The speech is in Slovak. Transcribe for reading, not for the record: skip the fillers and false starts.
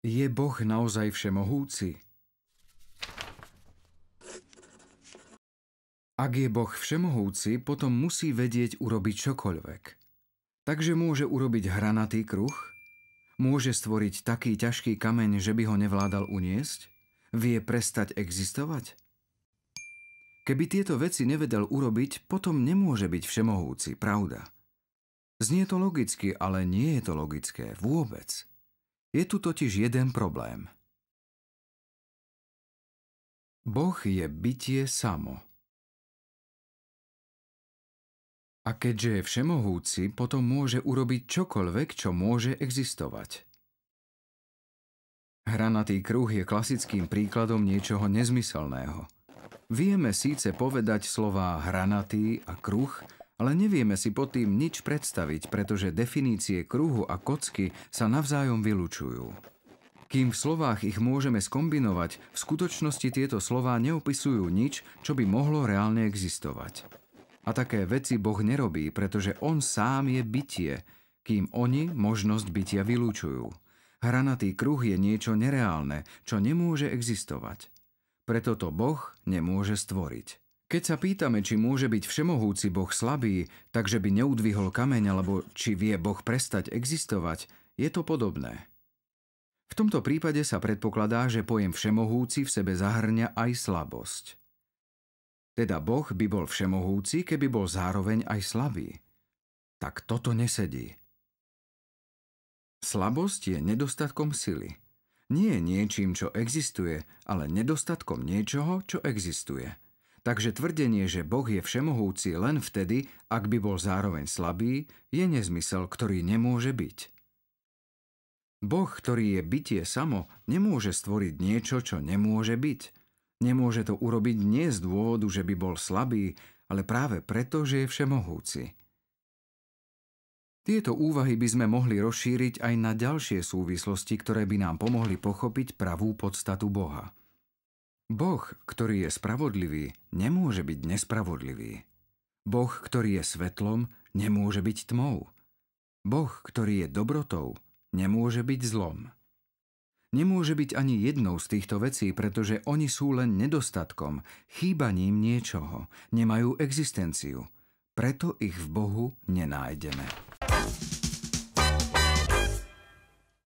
Je Boh naozaj všemohúci? Ak je Boh všemohúci, potom musí vedieť urobiť čokoľvek. Takže môže urobiť hranatý kruh? Môže stvoriť taký ťažký kameň, že by ho nevládal uniesť? Vie prestať existovať? Keby tieto veci nevedel urobiť, potom nemôže byť všemohúci, pravda? Znie to logicky, ale nie je to logické vôbec. Je tu totiž jeden problém. Boh je bytie samo. A keďže je všemohúci, potom môže urobiť čokoľvek, čo môže existovať. Hranatý kruh je klasickým príkladom niečoho nezmyselného. Vieme síce povedať slová hranatý a kruh, ale nevieme si pod tým nič predstaviť, pretože definície kruhu a kocky sa navzájom vylučujú. Kým v slovách ich môžeme skombinovať, v skutočnosti tieto slová neopisujú nič, čo by mohlo reálne existovať. A také veci Boh nerobí, pretože On sám je bytie, kým oni možnosť bytia vylúčujú. Hranatý kruh je niečo nereálne, čo nemôže existovať. Preto to Boh nemôže stvoriť. Keď sa pýtame, či môže byť všemohúci Boh slabý, takže by neudvihol kameň, alebo či vie Boh prestať existovať, je to podobné. V tomto prípade sa predpokladá, že pojem všemohúci v sebe zahŕňa aj slabosť. Teda Boh by bol všemohúci, keby bol zároveň aj slabý. Tak toto nesedí. Slabosť je nedostatkom sily. Nie je niečím, čo existuje, ale nedostatkom niečoho, čo existuje. Takže tvrdenie, že Boh je všemohúci len vtedy, ak by bol zároveň slabý, je nezmysel, ktorý nemôže byť. Boh, ktorý je bytie samo, nemôže stvoriť niečo, čo nemôže byť. Nemôže to urobiť nie z dôvodu, že by bol slabý, ale práve preto, že je všemohúci. Tieto úvahy by sme mohli rozšíriť aj na ďalšie súvislosti, ktoré by nám pomohli pochopiť pravú podstatu Boha. Boh, ktorý je spravodlivý, nemôže byť nespravodlivý. Boh, ktorý je svetlom, nemôže byť tmou. Boh, ktorý je dobrotou, nemôže byť zlom. Nemôže byť ani jednou z týchto vecí, pretože oni sú len nedostatkom, chýbaním niečoho, nemajú existenciu. Preto ich v Bohu nenájdeme.